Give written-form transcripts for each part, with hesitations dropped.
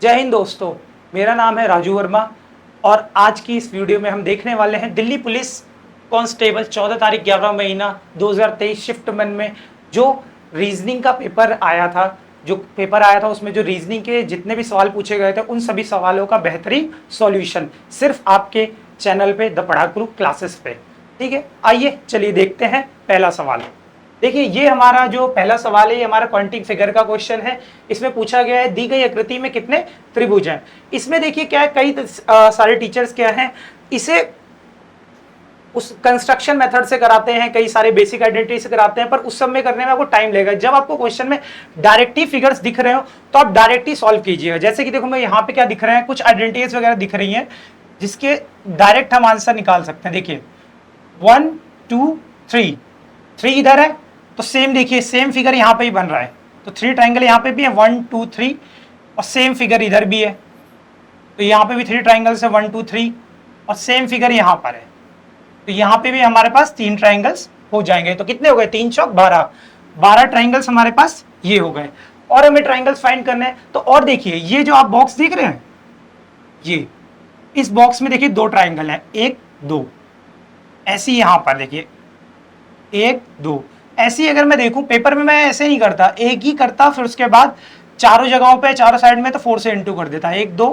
जय हिंद दोस्तों, मेरा नाम है राजू वर्मा और आज की इस वीडियो में हम देखने वाले हैं दिल्ली पुलिस कांस्टेबल 14 तारीख 11 महीना 2023 शिफ्ट वन में जो रीजनिंग का पेपर आया था उसमें जो रीजनिंग के जितने भी सवाल पूछे गए थे उन सभी सवालों का बेहतरीन सॉल्यूशन सिर्फ आपके चैनल पे द पढ़ा गुरु क्लासेस पे। ठीक है, आइए चलिए देखते हैं पहला सवाल। देखिए, ये हमारा जो पहला सवाल है ये हमारा क्वांटिक फिगर का क्वेश्चन है। इसमें पूछा गया है दी गई आकृति में कितने त्रिभुज हैं। इसमें देखिए क्या है, कई सारे टीचर्स क्या हैं इसे उस कंस्ट्रक्शन मेथड से कराते हैं, कई सारे बेसिक आइडेंटिटी से कराते हैं, पर उस सब में करने में आपको टाइम लगेगा। जब आपको क्वेश्चन में डायरेक्ट ही फिगर्स दिख रहे हो तो आप डायरेक्ट ही सॉल्व कीजिएगा। जैसे कि देखो मैं यहाँ पे क्या दिख रहे हैं, कुछ आइडेंटिटीज वगैरह दिख रही हैं जिसके डायरेक्ट हम आंसर निकाल सकते हैं। देखिए 1 2 3, 3 इधर है तो सेम देखिए सेम फिगर यहाँ पे ही बन रहा है, तो 3 ट्राइंगल यहाँ पे भी है 1 2 3 और सेम फिगर इधर भी है, तो यहाँ पे भी 3 ट्राइंगल्स है 1 2 3 और सेम फिगर यहाँ पर है, तो यहाँ पे भी हमारे पास 3 ट्राइंगल्स हो जाएंगे। तो कितने हो गए, 3 चौक 12, 12 ट्राइंगल्स हमारे पास ये हो गए। और हमें ट्राइंगल्स फाइंड करने हैं, तो और देखिए ये जो आप बॉक्स देख रहे हैं, ये इस बॉक्स में देखिए 2 ट्राइंगल हैं, 1 2, ऐसी यहाँ पर देखिए 1 2, ऐसी अगर मैं देखूं पेपर में मैं ऐसे नहीं करता, एक ही करता, फिर उसके बाद चारों जगहों पे चारों साइड में तो 4 से इंटू कर देता, 1 2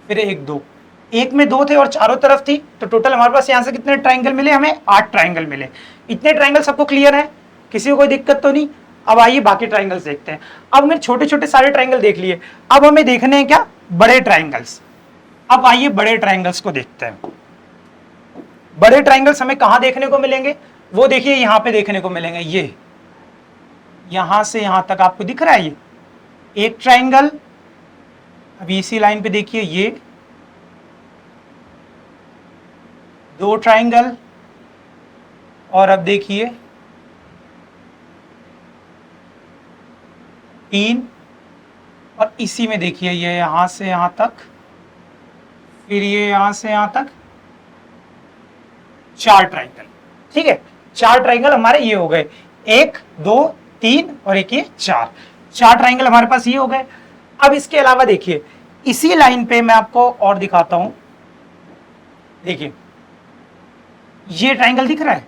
फिर 1 2, एक में 2 थे और चारों तरफ थी, तो टोटल हमारे पास यहाँ से कितने ट्राइंगल मिले, हमें 8 ट्राइंगल मिले। इतने ट्राइंगल सबको क्लियर है, किसी को कोई दिक्कत तो नहीं। अब आइए बाकी ट्राइंगल्स देखते हैं। अब हमने छोटे छोटे सारे ट्राइंगल देख लिए, अब हमें देखने हैं क्या, बड़े ट्राइंगल्स। अब आइए बड़े ट्राइंगल्स को देखते हैं। बड़े ट्राइंगल्स हमें कहाँ देखने को मिलेंगे, वो देखिए यहाँ पे देखने को मिलेंगे। ये यहां से यहां तक आपको दिख रहा है ये एक ट्राइंगल, अभी इसी लाइन पे देखिए ये 2 ट्राइंगल, और अब देखिए 3, और इसी में देखिए ये यहां से यहां तक, फिर ये यहां से यहां तक 4 ट्राइंगल। ठीक है, 4 ट्राइंगल हमारे ये हो गए, 1 2 3 और एक ये 4 ट्राइंगल हमारे पास ये हो गए। अब इसके अलावा देखिए इसी लाइन पे मैं आपको और दिखाता हूं, देखिए ये ट्राइंगल दिख रहा है,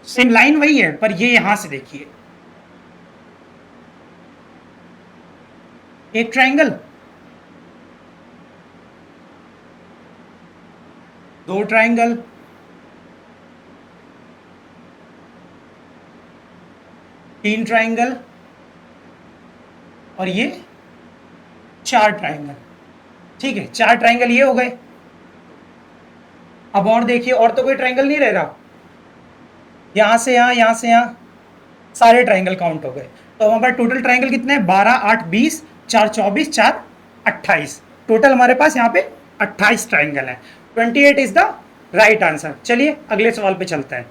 सेम लाइन वही है पर ये यहां से देखिए एक ट्राइंगल, 2 ट्राइंगल, 3 ट्राइंगल और ये 4 ट्राइंगल। ठीक है, 4 ट्राइंगल ये हो गए। अब और देखिए, और तो कोई ट्राइंगल नहीं रह रहा, यहां से यहां, यहां से यहां सारे ट्राइंगल काउंट हो गए। तो हमारे टोटल ट्राइंगल कितने हैं, 12 8 20, 4 24, 4 28, टोटल हमारे पास यहाँ पे 28 ट्राइंगल है। 28 इज द राइट आंसर। चलिए अगले सवाल पे चलते हैं।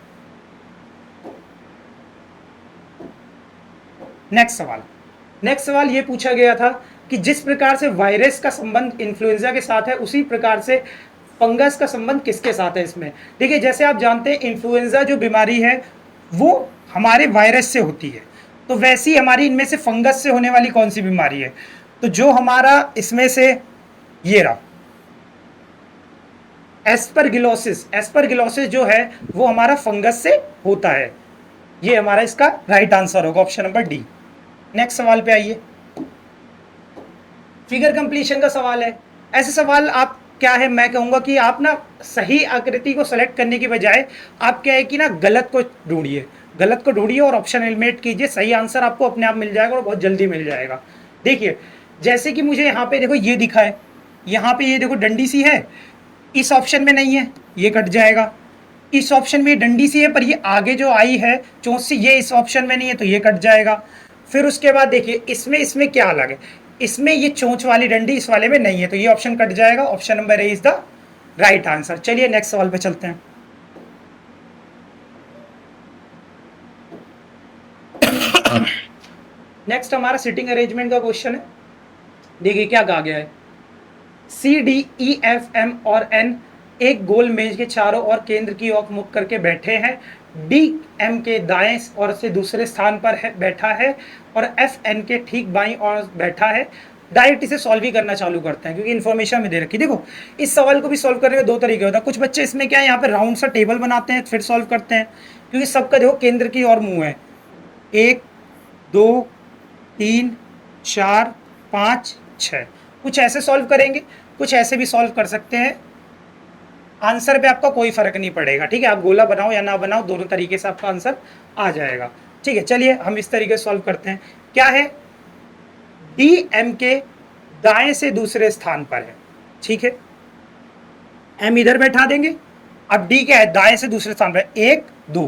नेक्स्ट सवाल ये पूछा गया था कि जिस प्रकार से वायरस का संबंध इन्फ्लुएंजा के साथ है उसी प्रकार से फंगस का संबंध किसके साथ है इसमें। देखिए जैसे आप जानते हैं इन्फ्लुएंजा जो बीमारी है वो हमारे वायरस से होती है, तो वैसी हमारी इनमें से फंगस से होने वाली कौन सी बीमारी है, तो जो हमारा इसमें से ये रहा एस्परगिलोसिस जो है वो हमारा फंगस से होता है। ये हमारा इसका राइट आंसर होगा, ऑप्शन नंबर डी। नेक्स्ट सवाल पे आइए, फिगर कंप्लीशन का सवाल है। ऐसे सवाल आप क्या है, मैं कहूंगा कि आप ना सही आकृति को सेलेक्ट करने की बजाय आप क्या है कि ना गलत को ढूंढिए और ऑप्शन एलिमिनेट कीजिए, सही आंसर आपको अपने आप मिल जाएगा और बहुत जल्दी मिल जाएगा। देखिए जैसे कि मुझे यहाँ पे देखो ये दिखा है, यहाँ पे ये देखो डंडी सी है, इस ऑप्शन में नहीं है, ये कट जाएगा। इस ऑप्शन में डंडी सी है पर ये आगे जो आई है चोंच सी, ये इस ऑप्शन में नहीं है तो ये कट जाएगा। फिर उसके बाद देखिए इसमें क्या अलग है, इसमें ये चोंच वाली डंडी इस वाले में नहीं है तो ये ऑप्शन कट जाएगा। Option number A is the right answer. चलिए नेक्स्ट सवाल पे चलते हैं। नेक्स्ट हमारा सिटिंग अरेंजमेंट का क्वेश्चन है। देखिए क्या कहा गया है, C D E F M और एन एक गोल मेज के चारों ओर केंद्र की ओर मुख करके बैठे हैं। डी एम के दाएं और से दूसरे स्थान पर बैठा है और एफ एन के ठीक बाईं ओर बैठा है। डायरेक्ट इसे सॉल्व ही करना चालू करते हैं क्योंकि इन्फॉर्मेशन में दे रखी। देखो इस सवाल को भी सॉल्व करने के दो तरीके होते हैं। कुछ बच्चे इसमें क्या है, यहाँ पे राउंड सा टेबल बनाते हैं फिर सॉल्व करते हैं, क्योंकि सबका देखो केंद्र की ओर मुंह है। 1 2 3 4 5 6, कुछ ऐसे सॉल्व करेंगे, कुछ ऐसे भी सॉल्व कर सकते हैं। आंसर पे आपका कोई फर्क नहीं पड़ेगा, ठीक है। आप गोला बनाओ या ना बनाओ, दोनों तरीके से आपका आंसर आ जाएगा, ठीक है। चलिए हम इस तरीके से सॉल्व करते हैं। क्या है, डी एम के दाएं से दूसरे स्थान पर है, ठीक है। एम इधर बैठा देंगे। अब डी क्या है, दाएं से दूसरे स्थान पर, 1 2,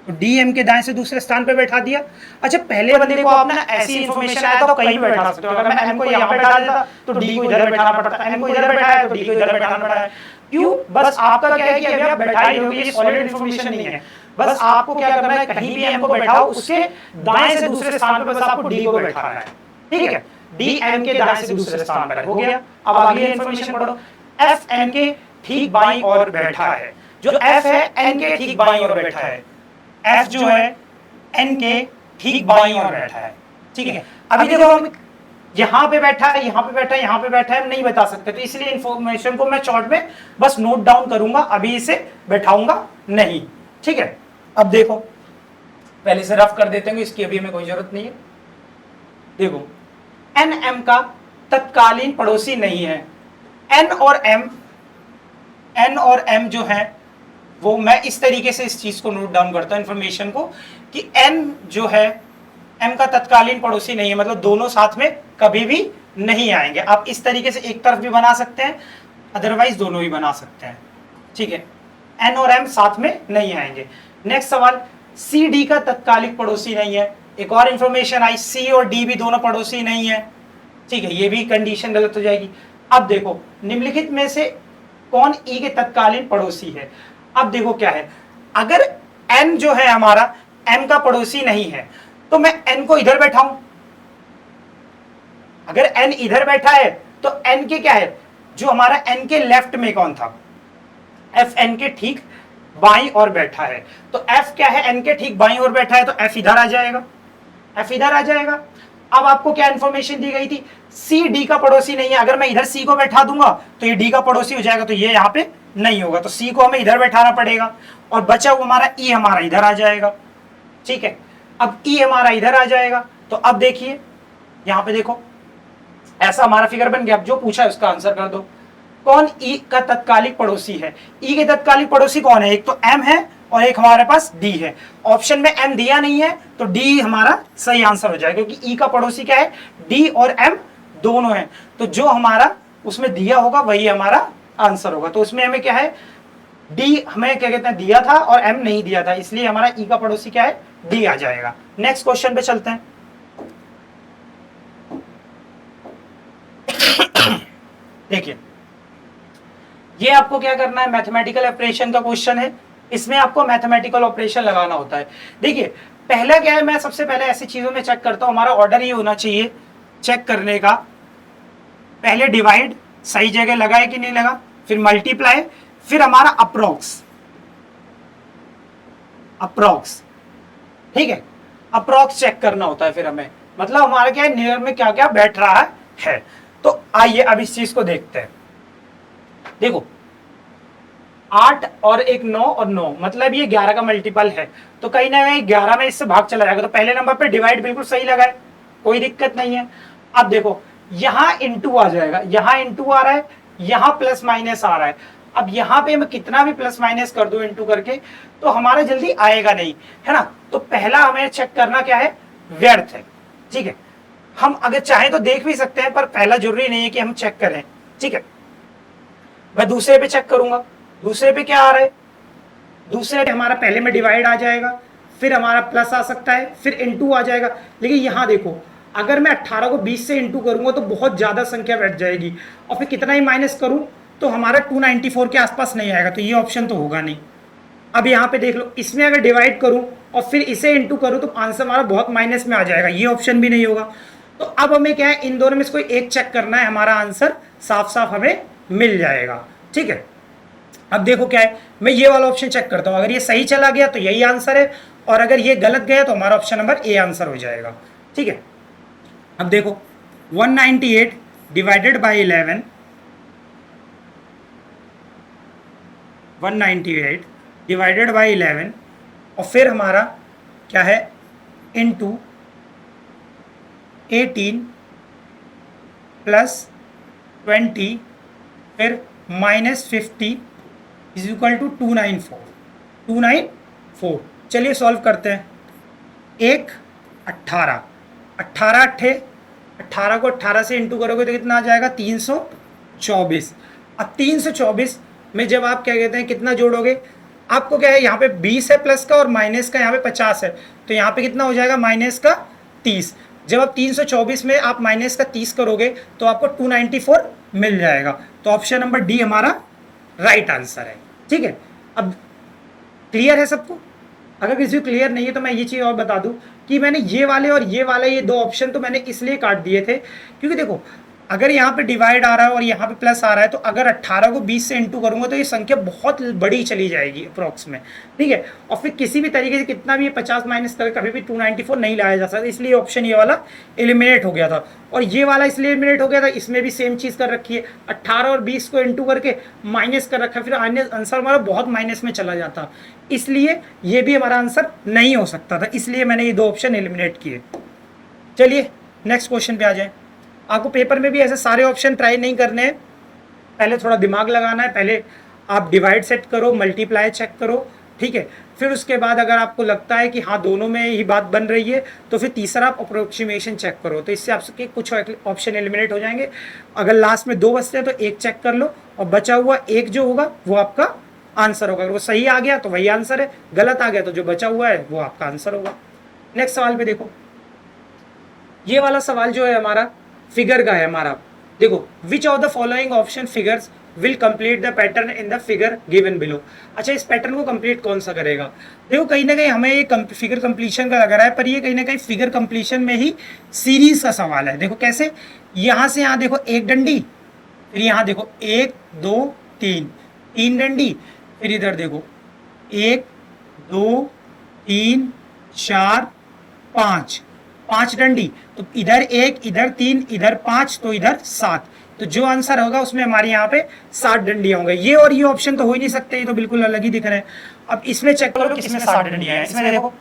तो डी एम के दाएं से दूसरे स्थान पर बैठा दिया। अच्छा पहले बंदे को आप ना ऐसी इन्फॉर्मेशन आया तो कहीं भी बैठा सकते हो। अगर मैं एम को यहाँ बैठा देता तो डी को इधर बैठाना पड़ता, एम को इधर बैठाया तो डी को इधर बैठाना पड़ा है। क्यों, बस आपका क्या है कि अभी आप बैठा ही होगे, ये सॉलिड इन्फॉर्मेशन नहीं है। बस आपको क्या करना है, कहीं भी एम को बैठाओ, उसके दाएं से दूसरे स्थान पर बस आपको डी को बैठाना है, ठीक है। डी एम के दाएं से दूसरे स्थान पर हो गया। अब अगली इन्फॉर्मेशन पढ़ो। एफ एन के ठीक बाईं ओर बैठा है। जो एफ है एन के ठीक बाईं ओर बैठा है। एफ जो है एन के ठीक बाईं ओर बैठा है, ठीक है। अभी देखो हम यहाँ पे बैठा है, यहाँ पे बैठा है, यहाँ पे बैठा है, हम नहीं बता सकते, तो इसलिए इन्फॉर्मेशन को मैं शॉर्ट में बस नोट डाउन करूंगा, अभी इसे बैठाऊंगा नहीं, ठीक है। अब देखो पहले से रफ कर देते हैं, इसकी अभी हमें कोई जरूरत नहीं है। देखो एन एम का तत्कालीन पड़ोसी नहीं है। एन और एम जो है वो, मैं इस तरीके से इस चीज को नोट डाउन करता हूं इन्फॉर्मेशन को, कि एन जो है एम का तत्कालीन पड़ोसी नहीं है, मतलब दोनों साथ में कभी भी नहीं आएंगे। आप इस तरीके से एक तरफ भी बना सकते हैं, अदरवाइज दोनों भी बना सकते हैं, ठीक है। एन और एम साथ में नहीं आएंगे। नेक्स्ट सवाल, सी डी का तत्कालिक पड़ोसी नहीं है। एक और इंफॉर्मेशन आई, सी और डी भी दोनों पड़ोसी नहीं है, ठीक है। ये भी कंडीशन गलत हो जाएगी। अब देखो निम्नलिखित में से कौन ई के तत्कालीन पड़ोसी है। अब देखो क्या है, अगर एन जो है हमारा एम का पड़ोसी नहीं है तो मैं एन को इधर बैठाऊं। अगर एन इधर बैठा है तो एन के क्या है, जो हमारा एन के लेफ्ट में कौन था, एफ एन के ठीक बाईं ओर बैठा है। तो एफ क्या है, एन के ठीक बाईं ओर बैठा है, तो एफ इधर आ जाएगा, एफ इधर आ जाएगा। अब आपको क्या इंफॉर्मेशन दी गई थी, सी डी का पड़ोसी नहीं है। अगर मैं इधर सी को बैठा दूंगा तो ये डी का पड़ोसी हो जाएगा, तो ये यहाँ पे नहीं होगा, तो सी को हमें इधर बैठाना पड़ेगा। और बचा हुआ हमारा ई हमारा इधर आ जाएगा, ठीक है। अब ई हमारा इधर आ जाएगा, तो अब देखिए यहाँ पे देखो ऐसा हमारा फिगर बन गया। अब जो पूछा है उसका आंसर कर दो। कौन ई का तत्कालिक पड़ोसी है, ई के तत्कालिक पड़ोसी कौन है, एक तो एम है और एक हमारे पास डी है। ऑप्शन में एम दिया नहीं है तो डी हमारा सही आंसर हो जाएगा, क्योंकि ई का पड़ोसी क्या है, डी और एम दोनों है, तो जो हमारा उसमें दिया होगा वही हमारा आंसर होगा। तो उसमें हमें क्या है, डी हमें क्या कहते हैं दिया था और एम नहीं दिया था, इसलिए हमारा ई का पड़ोसी क्या है, डी आ जाएगा। नेक्स्ट क्वेश्चन पे चलते हैं। देखिए ये आपको क्या करना है, मैथमेटिकल ऑपरेशन का क्वेश्चन है। इसमें आपको मैथमेटिकल ऑपरेशन लगाना होता है। देखिए पहला क्या है, मैं सबसे पहले ऐसी चीजों में चेक करता हूं, हमारा ऑर्डर ये होना चाहिए चेक करने का, पहले डिवाइड सही जगह लगा है कि नहीं लगा, फिर मल्टीप्लाई, फिर हमारा अप्रोक्स, ठीक है। अप्रोक्स चेक करना होता है फिर हमें, मतलब हमारा क्या है, नियर में क्या क्या बैठ रहा है। तो आइए अब इस चीज को देखते हैं। देखो 8 और एक 9 और 9, मतलब ये 11 का मल्टीपल है, तो कहीं ना कहीं 11 में इससे भाग चला जाएगा। तो पहले नंबर पे डिवाइड बिल्कुल सही लगा है, कोई दिक्कत नहीं है। अब देखो यहाँ इंटू आ जाएगा, यहाँ इंटू आ रहा है, यहाँ प्लस माइनस आ रहा है। अब यहाँ पे मैं कितना भी प्लस माइनस कर दूं इंटू करके तो हमारा जल्दी आएगा नहीं, है ना। तो पहला हमें चेक करना क्या है, व्यर्थ है, ठीक है। हम अगर चाहें तो देख भी सकते हैं, पर पहला जरूरी नहीं है कि हम चेक करें, ठीक है। मैं दूसरे पे चेक करूंगा, दूसरे पे क्या आ रहा है, दूसरे पे हमारा पहले में डिवाइड आ जाएगा, फिर हमारा प्लस आ सकता है, फिर इंटू आ जाएगा। लेकिन यहाँ देखो अगर मैं 18 को 20 से इंटू करूंगा तो बहुत ज्यादा संख्या बैठ जाएगी, और फिर कितना ही माइनस करूं तो हमारा 294 के आसपास नहीं आएगा, तो ये ऑप्शन तो होगा नहीं। अब यहाँ पे देख लो, इसमें अगर डिवाइड करूं और फिर इसे इंटू करूं तो आंसर हमारा बहुत माइनस में आ जाएगा, ये ऑप्शन भी नहीं होगा। तो अब हमें क्या है, इन दोनों में से कोई एक चेक करना है, हमारा आंसर साफ साफ हमें मिल जाएगा, ठीक है। अब देखो क्या है, मैं ये वाला ऑप्शन चेक करता हूँ, अगर ये सही चला गया तो यही आंसर है, और अगर ये गलत गया तो हमारा ऑप्शन नंबर ए आंसर हो जाएगा, ठीक है। अब देखो 198 डिवाइडेड बाई 11, 198 डिवाइडेड बाई 11, और फिर हमारा क्या है इनटू 18 प्लस 20 फिर माइनस 50 इज इक्वल टू 294। चलिए सॉल्व करते हैं। 18 18 अट्ठे 18 को 18 से इंटू करोगे तो कितना आ जाएगा 324। अब 324 में जब आप क्या कहते हैं कितना जोड़ोगे, आपको क्या है यहाँ पे 20 है प्लस का और माइनस का यहाँ पे 50 है, तो यहाँ पे कितना हो जाएगा माइनस का 30। जब आप 324 में आप माइनस का 30 करोगे तो आपको 294 मिल जाएगा। तो ऑप्शन नंबर डी हमारा राइट आंसर है। ठीक है, अब क्लियर है सबको? अगर किसी को क्लियर नहीं है तो मैं ये चीज़ और बता दूं कि मैंने ये वाले और ये वाला ये दो ऑप्शन तो मैंने इसलिए काट दिए थे क्योंकि देखो अगर यहाँ पे डिवाइड आ रहा है और यहाँ पे प्लस आ रहा है तो अगर 18 को 20 से इंटू करूंगा तो ये संख्या बहुत बड़ी चली जाएगी अप्रॉक्स में। ठीक है, और फिर किसी भी तरीके से कितना भी 50 माइनस करके कभी भी 294 नहीं लाया जा सकता, इसलिए ऑप्शन ये वाला एलिमिनेट हो गया था। और ये वाला इसलिए एलिमिनेट हो गया था, इसमें भी सेम चीज़ कर रखी है, 18 और 20 को इंटू करके माइनस कर रखा है, फिर आंसर हमारा बहुत माइनस में चला जाता, इसलिए ये भी हमारा आंसर नहीं हो सकता था, इसलिए मैंने ये दो ऑप्शन एलिमिनेट किए। चलिए नेक्स्ट क्वेश्चन पे आ जाए। आपको पेपर में भी ऐसे सारे ऑप्शन ट्राई नहीं करने हैं, पहले थोड़ा दिमाग लगाना है, पहले आप डिवाइड सेट करो, मल्टीप्लाई चेक करो, ठीक है, फिर उसके बाद अगर आपको लगता है कि हाँ दोनों में ही बात बन रही है तो फिर तीसरा आप अप्रोक्सीमेशन चेक करो, तो इससे आपके कुछ ऑप्शन एलिमिनेट हो जाएंगे। अगर लास्ट में दो बचते हैं तो एक चेक कर लो और बचा हुआ एक जो होगा वो आपका आंसर होगा। अगर वो सही आ गया तो वही आंसर है, गलत आ गया तो जो बचा हुआ है वो आपका आंसर होगा। नेक्स्ट सवाल पे देखो, ये वाला सवाल जो है हमारा फिगर का है हमारा। देखो which of the following option figures will complete the pattern in the figure given below. अच्छा, इस पैटर्न को कंप्लीट कौन सा करेगा? देखो कहीं ना कहीं हमें ये फिगर कंप्लीशन का लग रहा है, पर ये कहीं ना कहीं फिगर कंप्लीशन में ही सीरीज का सवाल है। देखो कैसे, यहाँ से यहाँ देखो एक डंडी, फिर यहाँ देखो 1 2 3, 3 डंडी, फिर इधर देखो 1 2 3 4 5, 5 डंडी, तो इधर 1 इधर 3 इधर 5 तो इधर 7, तो जो आंसर होगा उसमें हमारे यहाँ पे 7 डंडियां होंगे। ये और ये ऑप्शन तो हो ही नहीं सकते, ये तो बिल्कुल अलग ही दिख रहे हैं। अब इसमें चेक करो किसमें 7 डंडियां हैं। इसमें देखो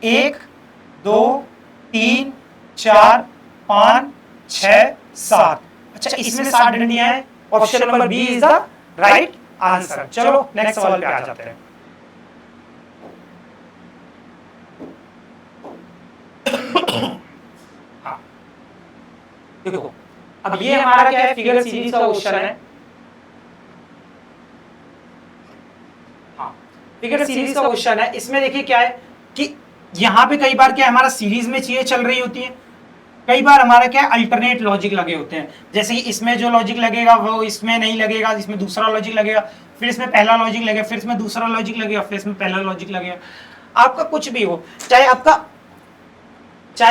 1 2 3 4 5 6 7। अच्छा, इसमें 7 डंडियां हैं, option number B is the right answer. चलो नेक्स्ट सवाल पे आ जाते हैं। हाँ देखो, अब ये हमारा क्या है, फिगर सीरीज का क्वेश्चन है। हाँ, फिगर सीरीज का क्वेश्चन है। इसमें देखिए क्या है कि यहाँ पे कई बार क्या है हमारा सीरीज में चीजें चल रही होती है, कई बार हमारा क्या है अल्टरनेट लॉजिक लगे होते हैं। जैसे कि इसमें जो लॉजिक लगेगा वो इसमें नहीं लगेगा, इसमें दूसरा लॉजिक लगेगा, फिर इसमें पहला लॉजिक लगेगा, फिर इसमें दूसरा लॉजिक लगेगा, फिर इसमें पहला लॉजिक लगेगा। आपका कुछ भी हो, चाहे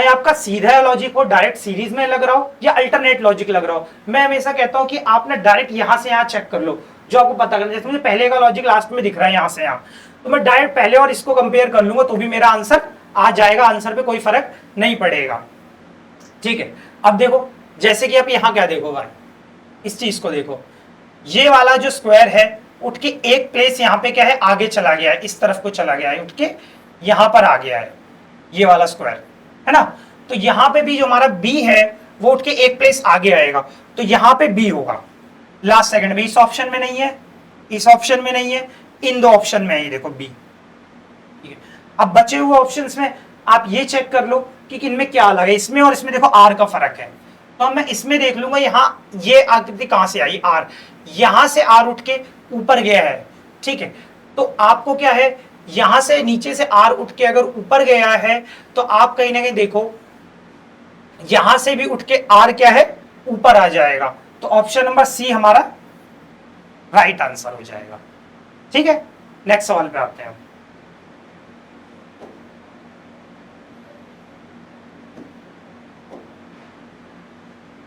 आपका सीधा लॉजिक हो, डायरेक्ट सीरीज में लग रहा हो या अल्टरनेट लॉजिक लग रहा हो, मैं हमेशा कहता हूं कि आपने डायरेक्ट यहां से यहां चेक कर लो जो आपको पता करना। जैसे मुझे पहले का लॉजिक लास्ट में दिख रहा है यहां से यहां, तो मैं डायरेक्ट पहले और इसको कंपेयर कर लूंगा तो भी मेरा आंसर आ जाएगा, आंसर पे कोई फर्क नहीं पड़ेगा। ठीक है, अब देखो जैसे कि आप यहां क्या देखो भाई, इस चीज को देखो, ये वाला जो स्क्वायर है उठ के एक प्लेस यहाँ पे क्या है आगे चला गया है, इस तरफ को चला गया है, उठ के यहां पर आ गया है ये वाला स्क्वायर, है ना। तो यहां पे भी जो हमारा बी है वो उठ के एक प्लेस आगे आएगा, तो यहां पे बी होगा लास्ट सेकंड में। इस ऑप्शन में नहीं है, इस ऑप्शन में नहीं है, इन दो ऑप्शन में है, ये देखो बी। ठीक है, अब बचे हुए ऑप्शंस में आप ये चेक कर लो कि इनमें क्या अलग है, इसमें और इसमें देखो आर का फर्क है। तो अब मैं इसमें देख लूंगा, यहाँ ये आकृति कहां से आई, आर, यहां से आर उठ के ऊपर गया है। ठीक है, तो आपको क्या है, यहां से नीचे से आर उठ के अगर ऊपर गया है तो आप कहीं ना कहीं देखो यहां से भी उठ के आर क्या है ऊपर आ जाएगा, तो ऑप्शन नंबर सी हमारा राइट आंसर हो जाएगा। ठीक है, नेक्स्ट सवाल पे आते हैं।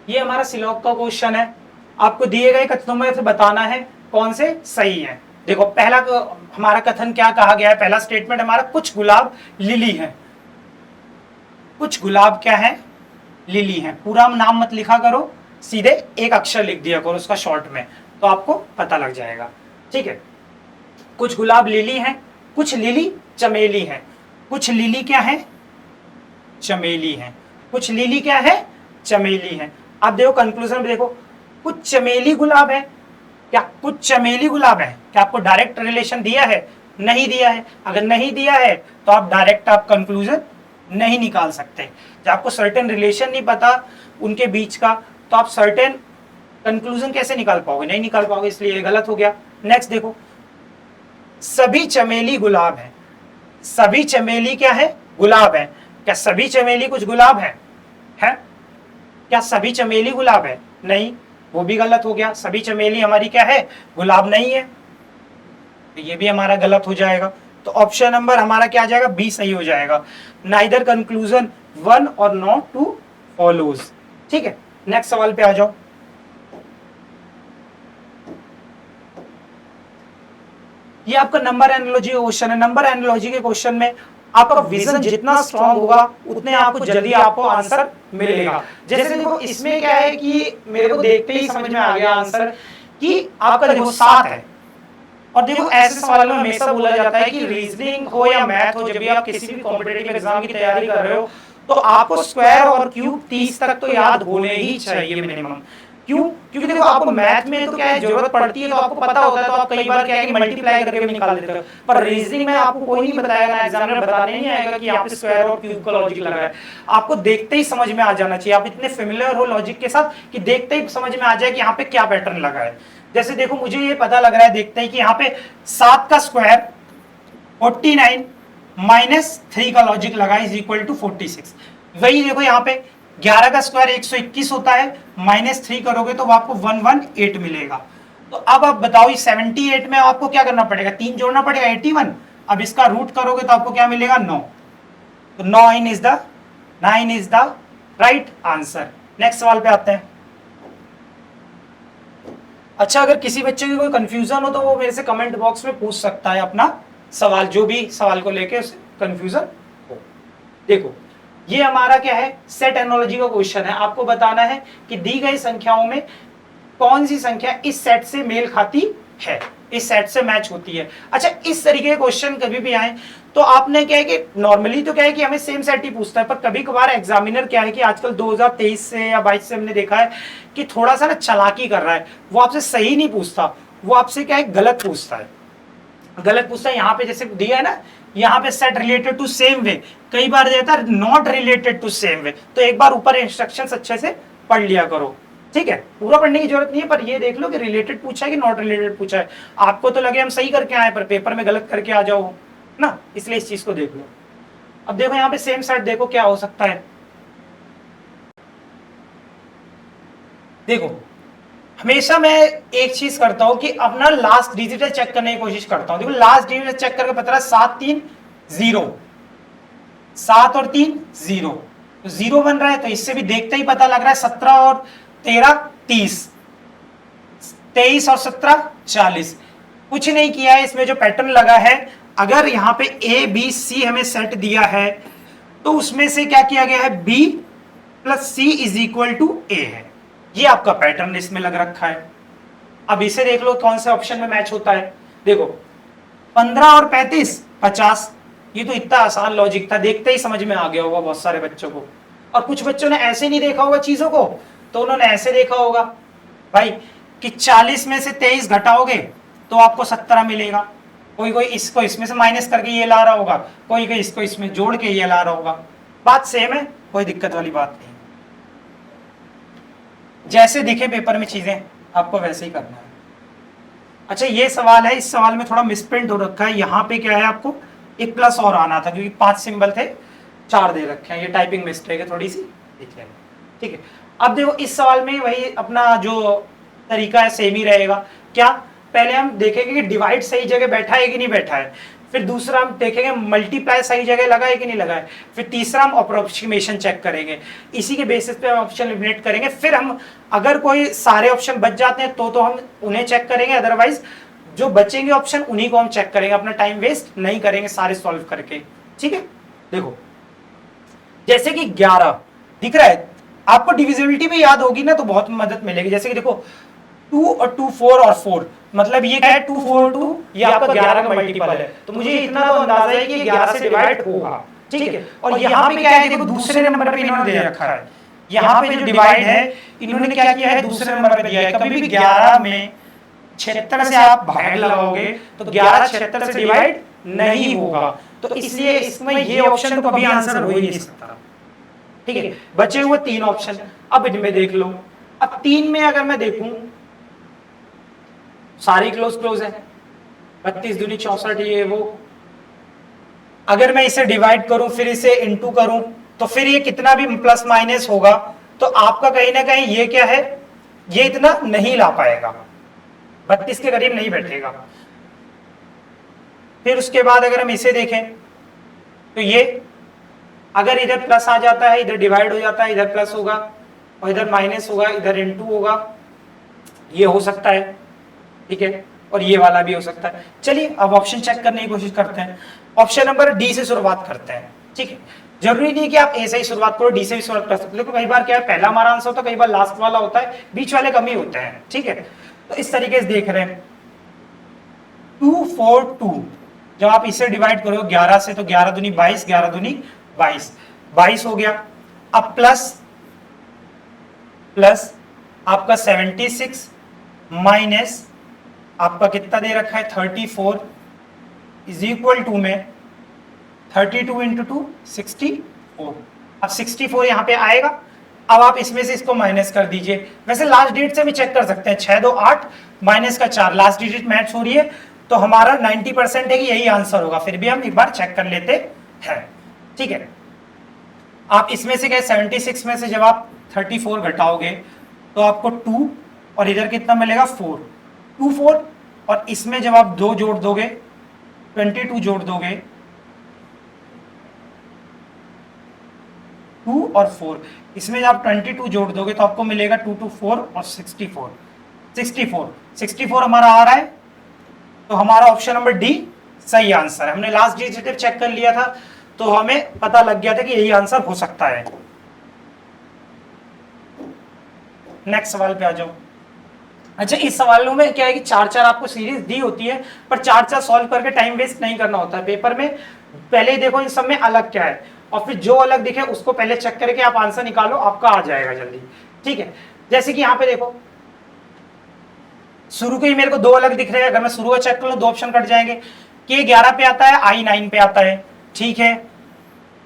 ये हमारा सिलॉग का क्वेश्चन है, आपको दिए गए कथनों में से बताना है कौन से सही है। देखो पहला हमारा कथन क्या कहा गया है, पहला स्टेटमेंट हमारा कुछ गुलाब लिली है, कुछ गुलाब क्या है लिली हैं। पूरा नाम मत लिखा करो, सीधे एक अक्षर लिख दिया करो उसका शॉर्ट में, तो आपको पता लग जाएगा। ठीक है, कुछ गुलाब लिली हैं, कुछ लिली चमेली हैं। कुछ लिली क्या है? चमेली हैं। कुछ लिली क्या है? चमेली हैं। अब देखो कंक्लूजन में देखो, कुछ चमेली गुलाब है। क्या कुछ चमेली गुलाब है? क्या आपको डायरेक्ट रिलेशन दिया है? नहीं दिया है। अगर नहीं दिया है तो आप डायरेक्ट आप कंक्लूजन नहीं निकाल सकते। जब आपको सर्टेन रिलेशन नहीं पता उनके बीच का, तो आप सर्टेन कंक्लूजन कैसे निकाल पाओगे? नहीं निकाल पाओगे, इसलिए गलत हो गया। नेक्स्ट देखो, सभी चमेली गुलाब है। सभी चमेली क्या है? गुलाब है। क्या सभी चमेली कुछ गुलाब है? क्या सभी चमेली गुलाब है? नहीं, वो भी गलत हो गया। सभी चमेली हमारी क्या है? गुलाब नहीं है, तो ये भी हमारा गलत हो जाएगा। तो ऑप्शन नंबर हमारा क्या आ जाएगा? बी सही हो जाएगा। नाइदर कंक्लूजन वन और नॉट टू फॉलोज। ठीक है, नेक्स्ट सवाल पे आ जाओ। ये आपका नंबर एनालॉजी का क्वेश्चन है। नंबर एनालॉजी के क्वेश्चन में आपका विजन जितना स्ट्रांग होगा उतने आपको जल्दी आपको आंसर मिलेगा। जैसे देखो इसमें क्या है कि मेरे को देखते ही समझ में आ गया आंसर कि आपका देखो 7 है। और देखो ऐसे सवालों में हमेशा बोला जाता है कि रीजनिंग हो या मैथ हो, जब भी आप किसी भी कॉम्पिटेटिव एग्जाम की तैयारी कर रहे हो तो आपको स्क्वायर और क्यूब 30 तक तो याद होने ही चाहिए मिनिमम। क्यों? क्योंकि देखो आपको मैथ में तो क्या है जरूरत पड़ती है, तो आपको पता होता है, तो आप कई बार क्या है कि मल्टीप्लाई करके भी निकाल देते हो। पर रीजनिंग में आपको कोई नहीं बताएगा, एग्जामिनर बताने नहीं आएगा कि यहाँ पे स्क्वायर और क्यूब का लॉजिक लगा है। आपको देखते ही समझ में आ जाना चाहिए, आप इतने फेमिलियर हो लॉजिक के साथ कि देखते ही समझ में आ जाए कि यहाँ पे क्या पैटर्न लगा है। जैसे देखो मुझे ये पता लग रहा है देखते ही कि यहाँ पे 7 का स्क्वायर 49 माइनस 3 का लॉजिक लगा इज इक्वल टू 46। वही देखो यहाँ पे 11 का स्क्वायर 121 होता है, माइनस 3 करोगे तो आपको 118 मिलेगा। तो अब आप बताओ इस 78 में आपको क्या करना पड़ेगा? 3 जोड़ना पड़ेगा, 81। अब इसका रूट करोगे तो आपको क्या मिलेगा? 9। तो 9 is the right answer. Next सवाल पे आते हैं। अच्छा, अगर किसी बच्चे की कोई कंफ्यूजन हो तो वो मेरे से कमेंट बॉक्स में पूछ सकता है अपना सवाल, जो भी सवाल को लेके उसे कंफ्यूजन हो। देखो ये हमारा क्या है? सेट एनालॉजी का क्वेश्चन है। आपको बताना है कि दी गई संख्याओं में कौन सी संख्या इस सेट से मेल खाती है, इस सेट से मैच होती है। अच्छा, इस तरीके के क्वेश्चन कभी भी आए तो आपने क्या है कि नॉर्मली तो क्या है कि हमें सेम सेट ही पूछता है, पर कभी कभार एग्जामिनर क्या है कि आजकल 2023 से या 22 से हमने देखा है कि थोड़ा सा ना चालाकी कर रहा है। वो आपसे सही नहीं पूछता, वो आपसे क्या है गलत पूछता है। गलत पूछता है। यहाँ पे जैसे दिया है ना, यहाँ पे set related to same way, कई बार देता है not related to same way. तो एक बार ऊपर इंस्ट्रक्शंस अच्छे से पढ़ लिया करो। ठीक है, पूरा पढ़ने की जरूरत नहीं है, पर ये देख लो कि रिलेटेड पूछा है कि नॉट रिलेटेड पूछा है। आपको तो लगे हम सही करके आए पर पेपर में गलत करके आ जाओ ना, इसलिए इस चीज को देख लो। अब देखो यहाँ पे सेम सेट देखो क्या हो सकता है। देखो हमेशा मैं एक चीज करता हूं कि अपना लास्ट डिजिट चेक करने की कोशिश करता हूं। देखो लास्ट डिजिट चेक करके पता रहा 7 3 0, 7 और 3 0, तो 0 बन रहा है। तो इससे भी देखते ही पता लग रहा है 17 और 13 30, 23 और 17 40। कुछ नहीं किया है, इसमें जो पैटर्न लगा है, अगर यहाँ पे ए बी सी हमें सेट दिया है तो उसमें से क्या किया गया है? B plus C is equal to A है। ये आपका पैटर्न इसमें लग रखा है। अब इसे देख लो कौन से ऑप्शन में मैच होता है। देखो 15 और 35 50। ये तो इतना आसान लॉजिक था, देखते ही समझ में आ गया होगा बहुत सारे बच्चों को। और कुछ बच्चों ने ऐसे नहीं देखा होगा चीजों को, तो उन्होंने ऐसे देखा होगा भाई कि 40 में से 23 घटाओगे तो आपको 17 मिलेगा। कोई कोई इसको इसमें से माइनस करके ये ला रहा होगा, कोई कोई इसको इसमें जोड़ के ये ला रहा होगा। बात सेम है, कोई दिक्कत वाली बात नहीं। जैसे दिखे पेपर में चीजें आपको वैसे ही करना है। अच्छा ये सवाल है, इस सवाल में थोड़ा मिसप्रिंट हो रखा है। यहाँ पे क्या है, आपको एक प्लस और आना था क्योंकि 5 सिंबल थे, 4 दे रखे हैं। ये टाइपिंग मिस्टेक है थोड़ी सी, देख लेना। ठीक है, अब देखो इस सवाल में वही अपना जो तरीका है सेम ही रहेगा। क्या? पहले हम देखेंगे कि डिवाइड सही जगह बैठा है कि नहीं बैठा है, फिर दूसरा हम देखेंगे मल्टीप्लाई सही जगह लगा है कि नहीं लगा है, फिर तीसरा हम अप्रोक्सीमेशन चेक करेंगे। इसी के बेसिस पे हम ऑप्शन एलिमिनेट करेंगे। फिर हम अगर कोई सारे ऑप्शन बच जाते हैं तो हम उन्हें चेक करेंगे, अदरवाइज जो बचेंगे ऑप्शन उन्हीं को हम चेक करेंगे। अपना टाइम वेस्ट नहीं करेंगे सारे सॉल्व करके। ठीक है, देखो जैसे कि 11 दिख रहा है, आपको डिविजिबिलिटी भी याद होगी ना तो बहुत मदद मिलेगी। जैसे कि देखो 2 और 2 4 और 4, मतलब ये क्या है 2 4 2, ये आपका 11 का मल्टीपल है, तो मुझे इतना तो अंदाजा है कि 11 से डिवाइड होगा, ठीक है। और यहाँ पे क्या है, देखो दूसरे नंबर पे इन्होंने दे रखा है, यहाँ पे जो डिवाइड है इन्होंने क्या किया है, दूसरे नंबर पे दिया है। कभी भी 11 में 76 से आप भाग लगाओगे तो 11 76 से डिवाइड नहीं होगा, तो इसलिए इसमें ये ऑप्शन तो कभी आंसर हो ही नहीं सकता, ठीक है। बचे हुए 3 ऑप्शन, अब इनमें देख लो। अब 3 में अगर मैं देखूं सारी क्लोज क्लोज है, 32 दूनी 64, ये वो। अगर मैं इसे डिवाइड करूं फिर इसे इनटू करूं तो फिर ये कितना भी प्लस माइनस होगा तो आपका कहीं ना कहीं ये क्या है, ये इतना नहीं ला पाएगा, 32 के करीब नहीं बैठेगा। फिर उसके बाद अगर हम इसे देखें तो ये अगर इधर प्लस आ जाता है, इधर डिवाइड हो जाता है, इधर प्लस होगा और इधर माइनस होगा, इधर इनटू होगा, ये हो सकता है, ठीक है। और ये वाला भी हो सकता है। चलिए अब ऑप्शन चेक करने की कोशिश करते हैं। ऑप्शन नंबर डी से शुरुआत करते हैं, ठीक है। जरूरी नहीं कि आप ए से ही शुरुआत करो, डी से भी शुरुआत कर सकते हो। कई बार क्या है, पहला हमारा आंसर होता है, कई बार लास्ट वाला होता है, बीच वाले कम ही होते हैं, ठीक है। तो इस तरीके से देख रहे हैं 2 4 2, जब आप इसे डिवाइड करो 11 से तो 11 दूनी 22, 11 दूनी 22, 22 हो गया। अब प्लस प्लस आपका 76 माइनस आपका कितना दे रखा है 34 इज इक्वल टू में 32 इंटू 2 64। अब 64 यहाँ पे आएगा। अब आप इसमें से इसको माइनस कर दीजिए। वैसे लास्ट डिजिट से भी चेक कर सकते हैं, 6 2 8 माइनस का 4, लास्ट डिजिट मैच हो रही है तो हमारा 90% है कि यही आंसर होगा। फिर भी हम एक बार चेक कर लेते हैं, ठीक है। आप इसमें से क्या 76 में से जब आप 34 घटाओगे तो आपको 2 और इधर कितना मिलेगा 4, 2 4, और इसमें जब आप 2 जोड़ दोगे 22 जोड़ दोगे 2 और 4, इसमें जब आप 22 जोड़ दोगे तो आपको मिलेगा 2 2 4 और 64 हमारा आ रहा है। तो हमारा ऑप्शन नंबर डी सही आंसर है। हमने लास्ट डिजिट चेक कर लिया था तो हमें पता लग गया था कि यही आंसर हो सकता है। नेक्स्ट सवाल पे आ जाओ। अच्छा, इस सवालों में क्या है कि 4-4 आपको सीरीज दी होती है, पर 4-4 सॉल्व करके टाइम वेस्ट नहीं करना होता है पेपर में। पहले ही देखो इन सब में अलग क्या है और फिर जो अलग दिखे उसको पहले चेक करके आप आंसर निकालो, आपका आ जाएगा जल्दी, ठीक है। जैसे कि यहाँ पे देखो शुरू के ही मेरे को 2 अलग दिख रहे हैं, अगर मैं शुरू का चेक कर लूं 2 ऑप्शन कट जाएंगे। के 11 पे आता है, आई 9 पे आता है, ठीक है।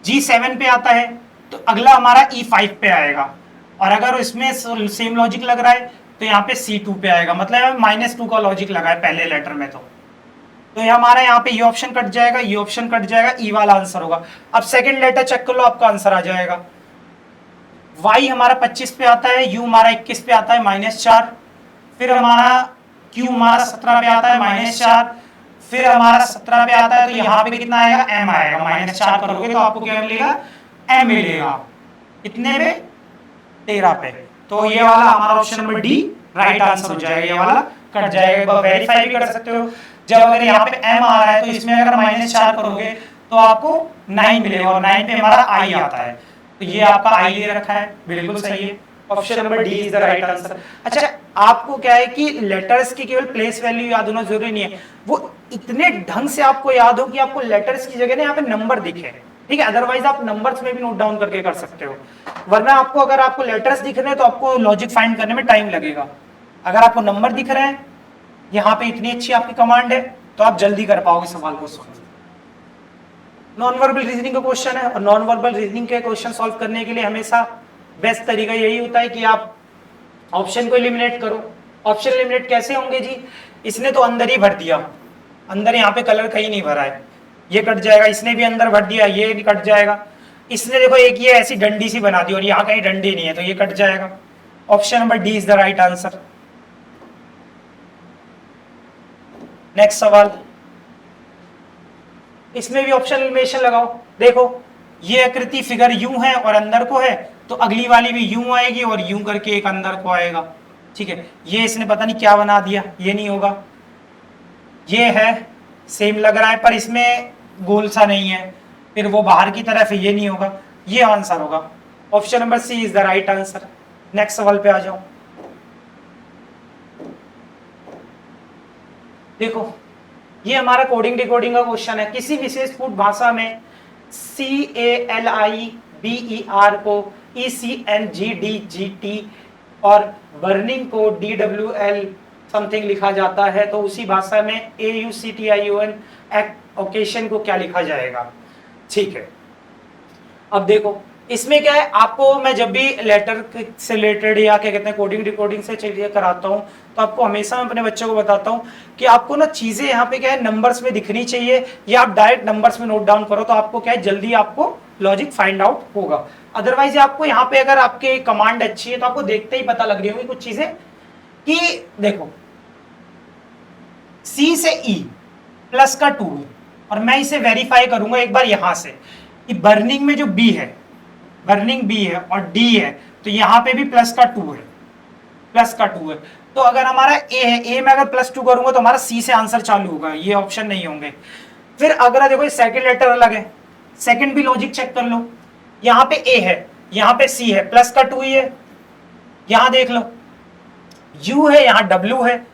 जी 7 पे आता है तो अगला हमारा ई 5 पे आएगा, और अगर इसमें सेम लॉजिक लग रहा है तो यहाँ पे C2 पे आएगा, मतलब -2 का लॉजिक लगा है पहले लेटर में। तो ये हमारा यहाँ पे ये ऑप्शन कट जाएगा, ये ऑप्शन कट जाएगा, ई वाला आंसर होगा। अब सेकंड लेटर चेक कर लो, आपका आंसर आ जाएगा। Y हमारा 25 पे आता है, U हमारा 21 पे आता है -4, फिर हमारा Q हमारा 17 पे आता है -4, फिर हमारा 17 पे आता है तो यहाँ पे कितना आएगा M आएगा, -4 करोगे तो आपको क्या मिलेगा M मिलेगा, कितने पे 13 पे। तो ये वाला हमारा option number D right answer हो जाएगा, ये वाला कट जाएगा। वेरीफाई भी कर सकते हो, जब अगर यहाँ पे M आ रहा है तो इसमें अगर -4 करोगे तो आपको 9 मिलेगा, और 9 पे हमारा I आता है तो ये आपका I ले रखा है, बिल्कुल सही है। Option number D is the right answer. अच्छा, आपको क्या है कि लेटर्स की केवल प्लेस वैल्यू याद होना जरूरी नहीं है, वो इतने ढंग से आपको याद हो कि आपको लेटर्स की जगह ना यहाँ पे नंबर दिखे, ठीक है। अदरवाइज आप नंबर्स में भी नोट डाउन करके कर सकते हो, वरना आपको अगर आपको लेटर्स दिख रहे हैं तो आपको लॉजिक फाइंड करने में टाइम लगेगा। अगर आपको नंबर दिख रहे हैं, यहाँ पे इतनी अच्छी आपकी कमांड है तो आप जल्दी कर पाओगे सवाल को सॉल्व। नॉन वर्बल रीजनिंग का क्वेश्चन है, और नॉन वर्बल रीजनिंग के क्वेश्चन सॉल्व करने के लिए हमेशा बेस्ट तरीका यही होता है कि आप ऑप्शन को एलिमिनेट करो। ऑप्शन एलिमिनेट कैसे होंगे जी, इसने तो अंदर ही भर दिया, अंदर यहाँ पे कलर कहीं नहीं भरा है, ये कट जाएगा। इसने भी अंदर भर दिया, ये भी कट जाएगा। इसने देखो एक ये ऐसी डंडी सी बना दी और यहाँ कहीं डंडी नहीं है तो ये कट जाएगा। Option number D is the right answer. Next सवाल, इसमें भी ऑप्शन एलिमिनेशन लगाओ। देखो ये आकृति फिगर यूं है और अंदर को है तो अगली वाली भी यूं आएगी और यूं करके एक अंदर को आएगा, ठीक है। ये इसने पता नहीं क्या बना दिया, ये नहीं होगा। ये है सेम लग रहा है पर इसमें गोल सा नहीं है, फिर वो बाहर की तरफ है, ये नहीं होगा, ये आंसर होगा। Option number C is the right answer. Next सवाल पे आ जाओ। देखो ये हमारा कोडिंग डिकोडिंग का क्वेश्चन है। किसी विशेष फूड भाषा में CALIBER को ECNGDGT और बर्निंग को DWL समथिंग लिखा जाता है, तो उसी भाषा में AUCTION ओकेशन को क्या लिखा जाएगा? ठीक है, अब देखो इसमें क्या है, आपको मैं जब भी लेटर से रिलेटेड या क्या कहते हैं कोडिंग डिकोडिंग से चीजें कराता हूँ, तो आपको हमेशा मैं अपने बच्चों को बताता हूँ कि आपको ना चीजें यहाँ पे क्या है नंबर्स में दिखनी चाहिए, या आप डायरेक्ट नंबर्स में नोट डाउन करो तो आपको क्या है जल्दी आपको लॉजिक फाइंड आउट होगा। अदरवाइज आपको यहाँ पे अगर आपके कमांड अच्छी है तो आपको देखते ही पता लग रही होगी कुछ चीजें कि देखो C से E प्लस का 2 है, और मैं इसे वेरीफाई करूंगा एक बार यहां से कि बर्निंग में जो B है, बर्निंग B है और D है, तो यहां पे भी प्लस का 2 है, प्लस का 2 है। तो अगर हमारा A है, A में अगर प्लस 2 करूंगा तो हमारा C से आंसर चालू होगा, ये ऑप्शन नहीं होंगे। फिर अगर देखो सेकंड लेटर अलग है, सेकंड भी लॉजिक चेक कर लो, यहां पे A है, यहां पे C है, प्लस का 2 ही है। यहां देख लो U है, यहां W है,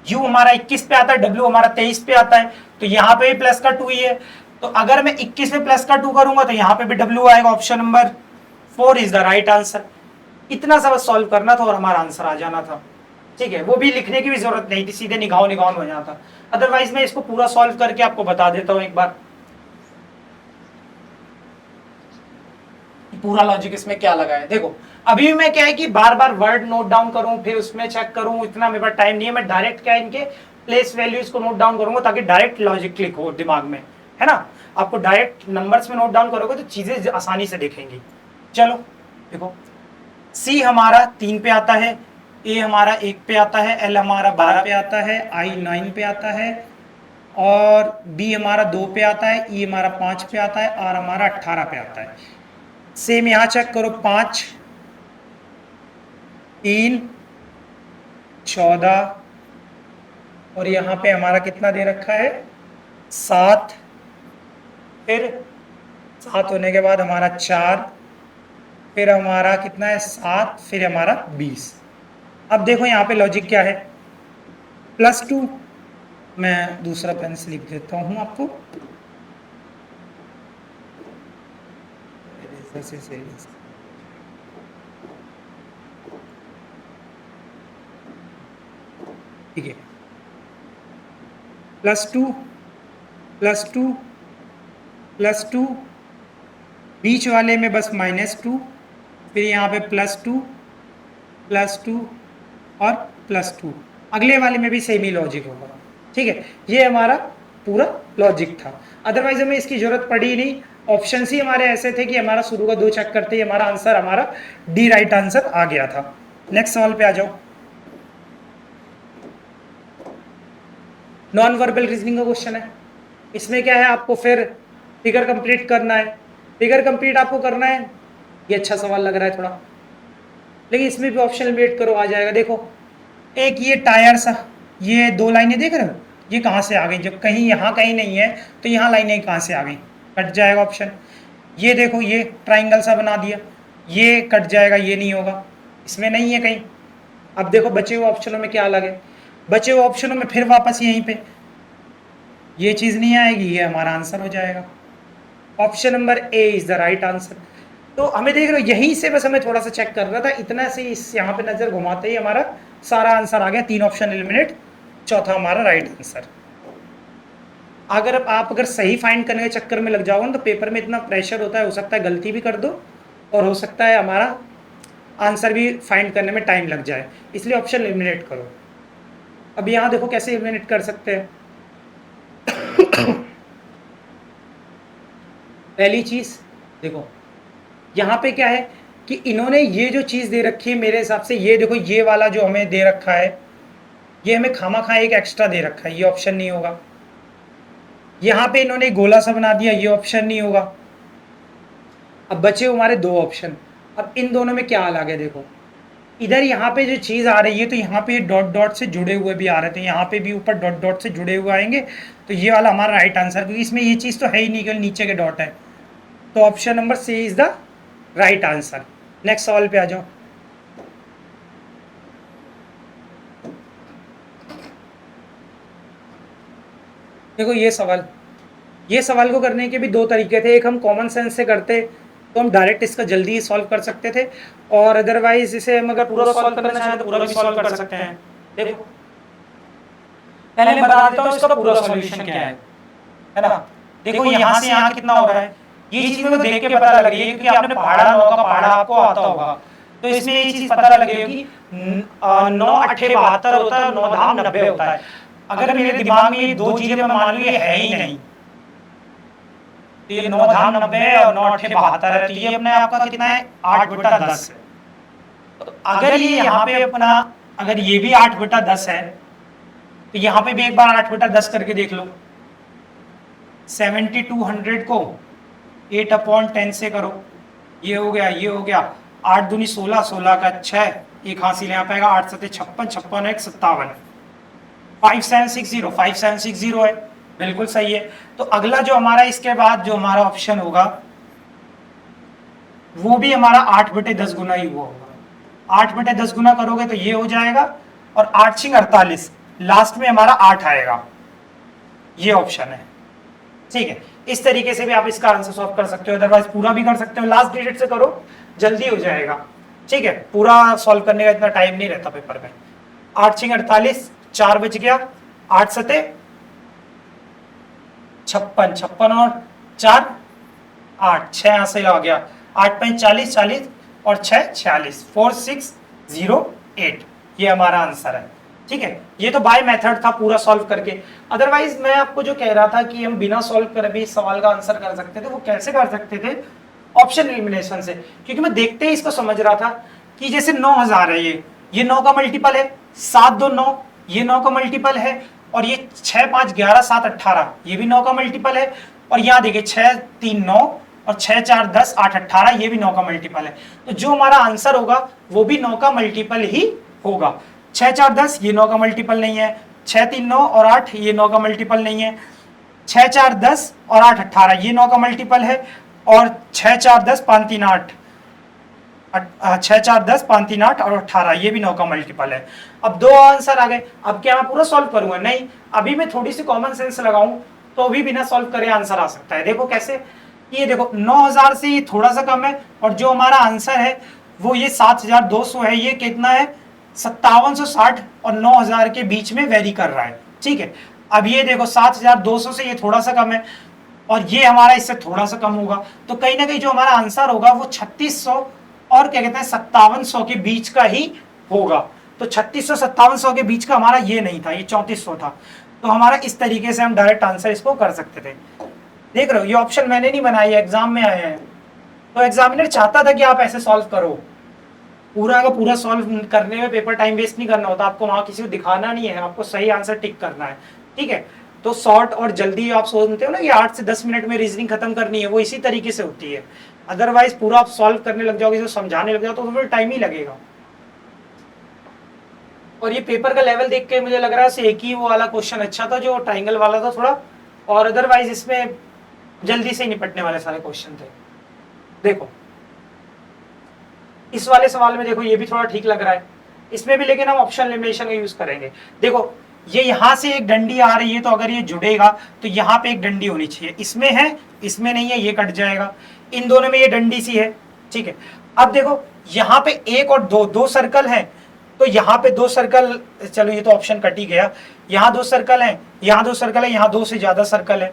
U हमारा 21 पे आता है, W हमारा 23 पे आता है, तो यहाँ पे भी प्लस का 2 ही है। तो अगर मैं 21 में प्लस का 2 करूंगा तो यहाँ पे भी W आएगा। Option number 4 is the right answer. इतना सा बस सॉल्व करना था और हमारा आंसर आ जाना था। ठीक है, वो भी लिखने की भी जरूरत नहीं थी, सीधे निगाहों निगाहों में हो जाता। अदरवाइज मैं इसको पूरा सॉल्व करके आपको बता देता हूँ एक बार पूरा लॉजिक इसमें क्या लगा है। देखो अभी भी मैं क्या है कि बार बार वर्ड नोट डाउन करूं फिर उसमें चेक करूं, इतना मेरे पास टाइम नहीं है। मैं डायरेक्ट क्या है इनके प्लेस वैल्यूज को नोट डाउन करूंगा ताकि डायरेक्ट लॉजिक क्लिक हो दिमाग में, है ना। आपको डायरेक्ट नंबर्स में नोट डाउन करोगे तो चीजें आसानी से दिखेंगी। चलो देखो सी हमारा 3 पे आता है, ए हमारा 1 पे आता है, एल हमारा 12 पे आता है, आई 9 पे आता है, और बी हमारा 2 पे आता है, ई हमारा 5 पे आता है, आर हमारा 18 पे आता है। सेम यहां चेक करो 5 3 14 और यहां पे हमारा कितना दे रखा है 7, फिर 7 होने के बाद हमारा 4, फिर हमारा कितना है 7, फिर हमारा 20। अब देखो यहाँ पे लॉजिक क्या है, +2। मैं दूसरा पेन से लिख देता हूँ आपको, ठीक है, +2 +2 +2, बीच वाले में बस -2, फिर यहाँ पे +2 +2 और +2, अगले वाले में भी सेम ही लॉजिक होगा। ठीक है, ये हमारा पूरा लॉजिक था। अदरवाइज हमें इसकी जरूरत पड़ी नहीं। ऑप्शन ही हमारे ऐसे थे कि हमारा शुरू का 2 चेक करते ही हमारा आंसर हमारा डी राइट आंसर आ गया था। नेक्स्ट सवाल पे आ जाओ। नॉन वर्बल रीजनिंग का क्वेश्चन है। इसमें क्या है, आपको फिर फिगर कंप्लीट करना है। फिगर कंप्लीट आपको करना है, ये अच्छा सवाल लग रहा है थोड़ा, लेकिन इसमें भी ऑप्शन एलिमिनेट करो, आ जाएगा। देखो एक ये टायर सा, ये 2 लाइनें देख रहे हो, ये कहाँ से आ गई, जब कहीं यहाँ कहीं नहीं है तो यहाँ लाइनें कहाँ से आ गई, कट जाएगा ऑप्शन। ये देखो ये ट्राइंगल सा बना दिया, ये कट जाएगा, ये नहीं होगा, इसमें नहीं है कहीं। अब देखो बचे हुए ऑप्शनों में क्या अलग है, बचे हुए ऑप्शनों में फिर वापस यहीं पे ये चीज़ नहीं आएगी, ये हमारा आंसर हो जाएगा। Option number A is the right answer. तो हमें देख रहे हो यहीं से बस हमें थोड़ा सा चेक कर रहा था, इतना से इस यहाँ पे नजर घुमाते ही हमारा सारा आंसर आ गया। 3 ऑप्शन एलिमिनेट, चौथा हमारा राइट आंसर। अगर आप सही फाइंड करने के चक्कर में लग जाओगे ना तो पेपर में इतना प्रेशर होता है, हो सकता है गलती भी कर दो और हो सकता है हमारा आंसर भी फाइंड करने में टाइम लग जाए, इसलिए ऑप्शन एलिमिनेट करो। अब यहाँ देखो कैसे एलिमिनेट कर सकते हैं। पहली चीज देखो यहाँ पे क्या है कि इन्होंने ये जो चीज़ दे रखी है मेरे हिसाब से, ये देखो ये वाला जो हमें दे रखा है ये हमें खामा एक एक्स्ट्रा दे रखा है, ये ऑप्शन नहीं होगा। यहाँ पे इन्होंने गोला सा बना दिया, ये ऑप्शन नहीं होगा। अब बचे हमारे 2 ऑप्शन। अब इन दोनों में क्या अलग है, देखो इधर यहाँ पे जो चीज़ आ रही है तो यहाँ पे डॉट डॉट से जुड़े हुए भी आ रहे थे, यहाँ पे भी ऊपर डॉट डॉट से जुड़े हुए आएंगे, तो ये वाला हमारा राइट आंसर, क्योंकि इसमें ये चीज़ तो है ही नहीं, केवल नीचे के डॉट है। तो option number C is the right answer. Next सवाल पे आ जाओ। देखो ये सवाल को करने के भी दो तरीके थे। एक हम कॉमन सेंस से करते तो हम डायरेक्ट इसका जल्दी सॉल्व कर सकते थे, और अदरवाइज इसे हम अगर पूरा सॉल्व करना चाहें तो पूरा भी सॉल्व कर सकते हैं। देखो पहले मैं बता देता हूँ इसका पूरा सॉल्यूशन क्या है ना। देखो यहाँ से यहाँ कितना हो रहा है, ये चीज मेरे को देख के पता लग रही है क्योंकि आपने पहाड़ा 9 का पहाड़ा आपको आता होगा, तो इसमें ये चीज पता लग रही होगी 9 8 72 होता है, 9 धाम 90 होता है। अगर मेरे दिमाग में ये दो चीजें मैं मान लूँ ये है ही नहीं, तो ये 9 धाम 90 है और 9 8 72 है, तो ये अपने आपका कितना है 8/10 है। तो अगर ये यहाँ पे अपना अगर ये भी 8/10 है तो यहाँ पे भी एक बार 8/10 करके देख लो। 7200 को 8/10 से करो, ये हो गया, ये हो गया 8 दूनी 16, 16 का 6, एक हासिल यहाँ पे आएगा 8 7 56, 56 1 57, 5760 है, बिल्कुल सही है। तो अगला जो हमारा इसके बाद जो हमारा ऑप्शन होगा वो भी हमारा 8/10 गुना ही हुआ होगा। 8/10 गुना करोगे तो ये हो जाएगा, और 8 6 48, लास्ट में हमारा 8 आएगा, ये ऑप्शन है। ठीक है, इस तरीके से भी आप इसका आंसर सॉल्व कर सकते हो, अदरवाइज पूरा भी कर सकते हो। लास्ट डिजिट से करो, जल्दी हो जाएगा। ठीक है, पूरा सॉल्व करने का इतना टाइम नहीं रहता पेपर में। 8 6 48, 4 बच गया, 8 7 56, 56 और 4 8, 6 यहाँ से आ गया, 8 5 40, 40 और 6 46, 4608, ये हमारा आंसर है। ठीक है, ये तो बाय मेथड था पूरा सॉल्व करके। अदरवाइज मैं आपको जो कह रहा था कि हम बिना सॉल्व करे भी इस सवाल का आंसर कर सकते थे, वो कैसे कर सकते थे? ऑप्शन एलिमिनेशन से। क्योंकि मैं देखते ही इसको समझ रहा था कि जैसे 9000 है, ये 9 का मल्टीपल है, 7 2 9, ये 9 का मल्टीपल है, और ये 6 5 11 7 18, ये भी 9 का मल्टीपल है, और यहाँ देखिए 6 3 9 और 6 4 10 8 18, ये भी 9 का मल्टीपल है। तो जो हमारा आंसर होगा वो भी 9 का मल्टीपल ही होगा। 6 4 10 ये 9 का मल्टीपल नहीं है, 6 3 9 और 8 ये 9 का मल्टीपल नहीं है, 6 4 10 और 8 18 ये 9 का मल्टीपल है, और 6 4 10 5 3 8, 6 4 10 5 3 8 और 18 ये भी 9 का मल्टीपल है। अब दो आंसर आ गए। अब क्या मैं पूरा सॉल्व करूंगा? नहीं, अभी मैं थोड़ी सी कॉमन सेंस लगाऊं तो भी बिना सॉल्व करे आंसर आ सकता है। देखो कैसे, ये देखो 9000 से ये थोड़ा सा कम है, और जो हमारा आंसर है वो ये 7200 है, ये कितना है 5760 और 9000 के बीच में वेरी कर रहा है। ठीक है, अब ये देखो 7200 से ये थोड़ा सा कम है, और ये हमारा इससे थोड़ा सा कम होगा, तो कहीं ना कहीं जो हमारा आंसर होगा वो 3600 और क्या कहते हैं 5700 के बीच का ही होगा। तो 3600 5700 के बीच का हमारा ये नहीं था, ये 3400 था। तो हमारा इस तरीके से हम डायरेक्ट आंसर इसको कर सकते थे। देख रहे हो, ये ऑप्शन मैंने नहीं बनाई, एग्जाम में आए हैं, तो एग्जामिनर चाहता था कि आप ऐसे सॉल्व करो। पूरा का पूरा सॉल्व करने में पेपर टाइम वेस्ट नहीं करना होता, आपको वहां किसी को दिखाना नहीं है, आपको सही आंसर टिक करना है। ठीक है, तो शॉर्ट और जल्दी आप सोचते हो ना कि 8 से 10 मिनट में रीजनिंग खत्म करनी है, वो इसी तरीके से होती है। अदरवाइज पूरा आप सॉल्व करने लग जाओगे, समझाने लग जाओ तो फिर टाइम ही लगेगा। और ये पेपर का लेवल देख के मुझे लग रहा है एक ही वो वाला क्वेश्चन अच्छा था जो ट्राइंगल वाला था थोड़ा, और अदरवाइज इसमें जल्दी से निपटने वाले सारे क्वेश्चन थे। देखो इस वाले सवाल में देखो ये भी थोड़ा ठीक लग रहा है, इसमें भी लेकिन हम ऑप्शन एलिमिनेशन का यूज करेंगे। देखो ये यहाँ से एक डंडी आ रही है, तो अगर ये जुड़ेगा तो यहाँ पे एक डंडी होनी चाहिए, इसमें है इसमें नहीं है, ये कट जाएगा। इन दोनों में ये डंडी सी है। ठीक है, अब देखो यहाँ पे एक और दो सर्कल है, तो यहाँ पे 2 सर्कल, चलो ये तो ऑप्शन कट ही गया। यहाँ 2 सर्कल है, यहाँ 2 सर्कल है, यहाँ 2 से ज्यादा सर्कल है,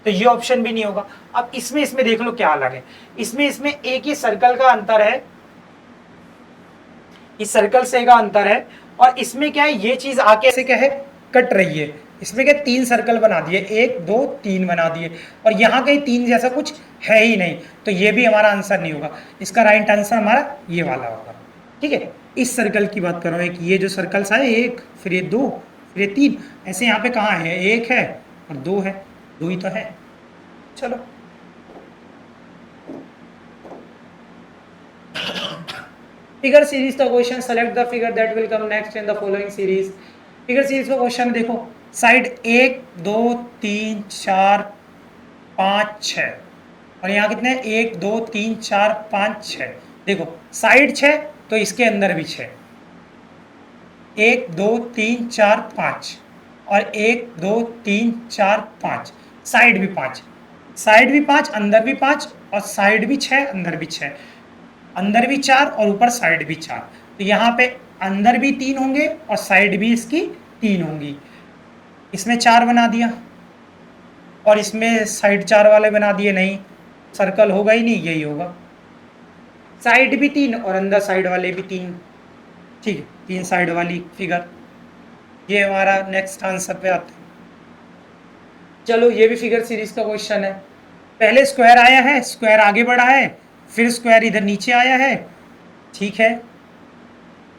तो ये ऑप्शन भी नहीं होगा। अब इसमें देख लो क्या अलग है, इसमें एक ही सर्कल का अंतर है, इस सर्कल से का अंतर है, और इसमें क्या है ये चीज आके ऐसे क्या है कट रही है। इसमें क्या 3 सर्कल बना दिए, 1 2 3 बना दिए, और यहाँ कहीं 3 जैसा कुछ है ही नहीं, तो ये भी हमारा आंसर नहीं होगा। इसका राइट आंसर हमारा ये वाला होगा। ठीक है, इस सर्कल की बात कर रहा हूँ, एक ये जो सर्कल्स है, 1 फिर ये 2 फिर ये 3, ऐसे यहाँ पे कहाँ है 1 है और 2 है, 2 ही तो है। चलो फिगर सीरीज का question, select the figure that will come next in the following series. Figure series का क्वेश्चन देखो, साइड 1 2 3 4 5 6, और यहाँ कितने 1 2 3 4 5 6, देखो साइड 6 तो इसके अंदर भी 6, 1 2 3 4 5, और 1 2 3 4 5, साइड भी 5, साइड भी 5, अंदर भी 5, और साइड भी 6, अंदर भी 6, अंदर भी 4 और ऊपर साइड भी 4। तो यहाँ पे अंदर भी 3 होंगे और साइड भी इसकी 3 होंगी। इसमें 4 बना दिया और इसमें साइड 4 वाले बना दिए, नहीं सर्कल होगा ही नहीं, यही होगा। साइड भी 3 और अंदर साइड वाले भी 3, ठीक है, 3 साइड वाली फिगर। ये हमारा नेक्स्ट आंसर पे आते हैं। चलो ये भी फिगर सीरीज का क्वेश्चन है। पहले स्क्वायर आया है, स्क्वायर आगे बढ़ा है, फिर स्क्वायर इधर नीचे आया है, ठीक है,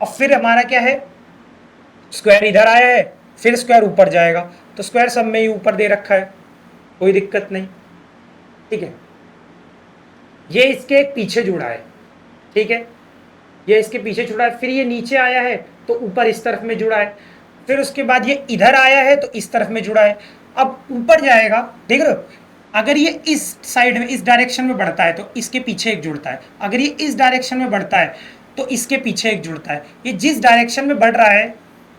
और फिर हमारा क्या है, स्क्वायर इधर आया है, फिर स्क्वायर ऊपर जाएगा, तो स्क्वायर सब में ही ऊपर दे रखा है, कोई दिक्कत नहीं, ठीक है। ये इसके एक पीछे जुड़ा है, ठीक है, ये इसके पीछे जुड़ा है, फिर ये नीचे आया है तो ऊपर इस तरफ में जुड़ा है, फिर उसके बाद ये इधर आया है तो इस तरफ में जुड़ा है। अब ऊपर जाएगा, देख रहे हो, अगर ये इस साइड में इस डायरेक्शन में बढ़ता है तो इसके पीछे एक जुड़ता है, अगर ये इस डायरेक्शन में बढ़ता है तो इसके पीछे एक जुड़ता है। ये जिस डायरेक्शन में बढ़ रहा है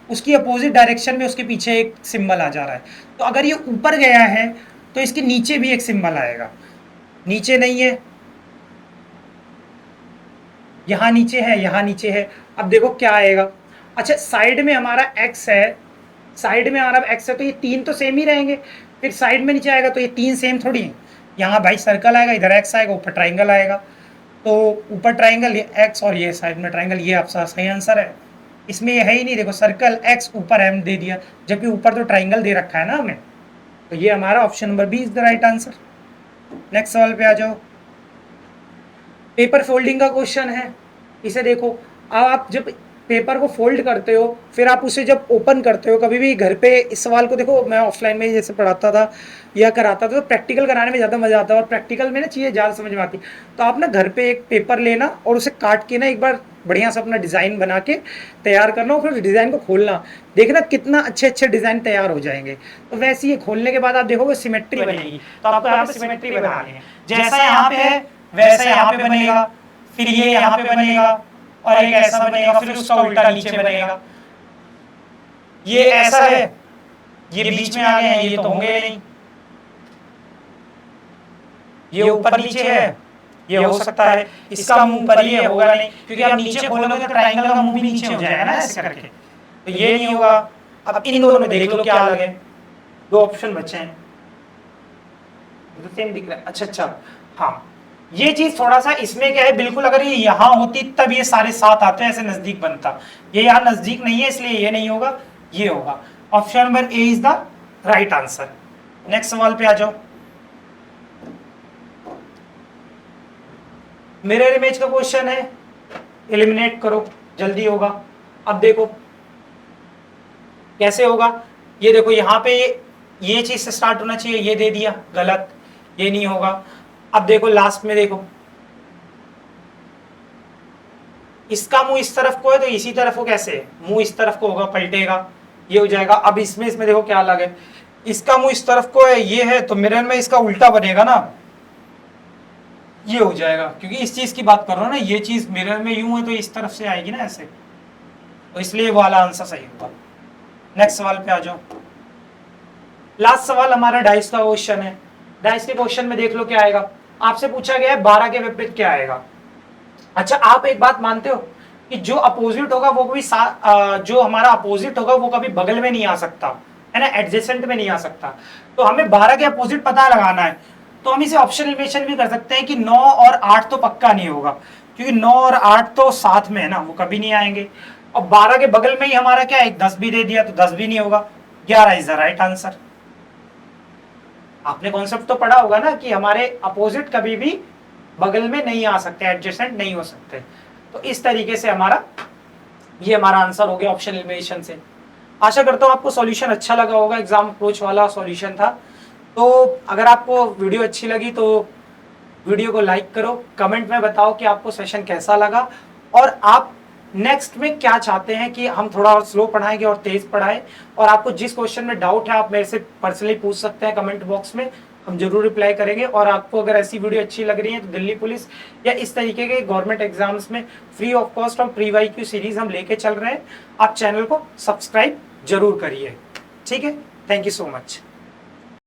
उसकी अपोजिट डायरेक्शन में उसके पीछे एक सिंबल आ जा रहा है। तो अगर ये ऊपर गया है तो इसके नीचे भी एक सिंबल आएगा, नीचे नहीं है, यहाँ नीचे है, यहाँ नीचे है। अब देखो क्या आएगा, अच्छा साइड में हमारा x है, साइड में हमारा x है तो ये 3 तो सेम ही रहेंगे, फिर साइड में नीचे आएगा तो ये 3 सेम थोड़ी है। यहाँ भाई सर्कल आएगा, इधर x आएगा, ऊपर ट्राइंगल आएगा, तो ऊपर ट्राइंगल ये x और ये साइड में ट्राइंगल, ये आपका सही आंसर है। इसमें ये है ही नहीं, देखो सर्कल x ऊपर m दे दिया, जबकि ऊपर तो ट्राइंगल दे रखा है ना हमें, तो ये हमारा option number B is the right answer. Next सवाल पे आ जाओ। पेपर फोल्डिंग का क्वेश्चन है, इसे देखो। अब आप जब पेपर को फोल्ड करते हो, फिर आप उसे जब ओपन करते हो, कभी भी घर पे इस सवाल को देखो, मैं ऑफलाइन में जैसे पढ़ाता था या कराता था तो प्रैक्टिकल कराने में ज़्यादा मज़ा आता है, और प्रैक्टिकल में ना चीज़ें ज़्यादा समझ में आती। तो आप ना घर पे एक पेपर लेना और उसे काट के ना एक बार बढ़िया सा अपना डिज़ाइन बना के तैयार करना, और फिर उस डिज़ाइन को खोलना, देखना कितना अच्छे अच्छे डिज़ाइन तैयार हो जाएंगे। तो वैसे ही खोलने के बाद आप देखोगे सिमेट्री बनेगी, तो आपको यहाँ पे सिमेट्री बनानी है, जैसा यहाँ पे है वैसा यहाँ पे बनेगा, फिर ये यहाँ पे बनेगा, और एक ऐसा बनेगा, फिर उसका उल्टा नीचे बनेगा। ये ऐसा है, ये बीच में आ गए हैं, ये तो होंगे नहीं, ये ऊपर नीचे है, ये हो सकता है, इसका मुंह ऊपर ही है, होगा नहीं, क्योंकि आप नीचे खोलोगे तो ट्रायंगल का मुंह भी नीचे हो जाएगा ना ऐसे करके, तो ये नहीं होगा। अब इन दोनों में देख लो क्या अलग है, 2 ऑप्शन बचे हैं, तो सेम दिख रहा है। अच्छा हाँ, ये चीज थोड़ा सा इसमें क्या है, बिल्कुल अगर ये यहाँ होती तब ये सारे साथ आते हैं, ऐसे नजदीक बनता, ये यहाँ नजदीक नहीं है इसलिए ये नहीं होगा, ये होगा। Option number A is the right answer. Next सवाल पे आ जाओ। मिरर इमेज का क्वेश्चन है, एलिमिनेट करो, जल्दी होगा। अब देखो कैसे होगा, ये देखो यहाँ पे ये चीज से स्टार्ट होना चाहिए, ये दे दिया, गलत, ये नहीं होगा। अब देखो लास्ट में देखो, इसका मुंह इस तरफ को है तो इसी तरफ को कैसे है, मुंह इस तरफ को होगा, पलटेगा, ये हो जाएगा। अब इसमें देखो क्या अलग है, इसका मुंह इस तरफ को है, ये है, तो मिरर में इसका उल्टा बनेगा ना, ये हो जाएगा, क्योंकि इस चीज की बात कर रहा हूं ना, ये चीज मिरर में यूं है तो इस तरफ से आएगी ना ऐसे, तो इसलिए वाला आंसर सही होगा। नेक्स्ट सवाल पे आ जाओ। लास्ट सवाल हमारा डाइस का क्वेश्चन है। डाइस के क्वेश्चन में देख लो क्या आएगा, आपसे पूछा गया है 12 के विपरीत क्या आएगा। अच्छा आप एक बात मानते हो कि जो अपोजिट होगा वो कभी जो हमारा अपोजिट होगा वो कभी बगल में नहीं आ सकता है ना, एडजेसेंट में नहीं आ सकता। तो हमें 12 के अपोजिट पता लगाना है, तो हम इसे ऑप्शन इक्वेशन भी कर सकते हैं कि 9 और 8 तो पक्का नहीं होगा, क्योंकि 9 और 8 तो साथ में है ना, वो कभी नहीं आएंगे। और 12 के बगल में ही हमारा क्या है, 10 भी दे दिया तो 10 भी नहीं होगा। 11 इज द राइट आंसर। आपने कॉन्सेप्ट तो पढ़ा होगा ना कि हमारे अपोजिट कभी भी बगल में नहीं आ सकते, एडजेसेंट नहीं हो सकते। तो इस तरीके से ये हमारा आंसर हो गया ऑप्शन एलिमिनेशन से। आशा करता हूँ आपको सॉल्यूशन अच्छा लगा होगा, एग्जाम अप्रोच वाला सॉल्यूशन था। तो अगर आपको वीडियो अच्छी लगी तो वीडियो को लाइक करो, कमेंट में बताओ कि आपको सेशन कैसा लगा, और आप नेक्स्ट में क्या चाहते हैं कि हम थोड़ा और स्लो पढ़ाएंगे और तेज पढ़ाएं। और आपको जिस क्वेश्चन में डाउट है आप मेरे से पर्सनली पूछ सकते हैं कमेंट बॉक्स में, हम जरूर रिप्लाई करेंगे। और आपको अगर ऐसी वीडियो अच्छी लग रही है तो दिल्ली पुलिस या इस तरीके के गवर्नमेंट एग्जाम्स में फ्री ऑफ कॉस्ट और प्री वाई क्यू सीरीज हम लेके चल रहे हैं, आप चैनल को सब्सक्राइब जरूर करिए। ठीक है, थैंक यू सो मच।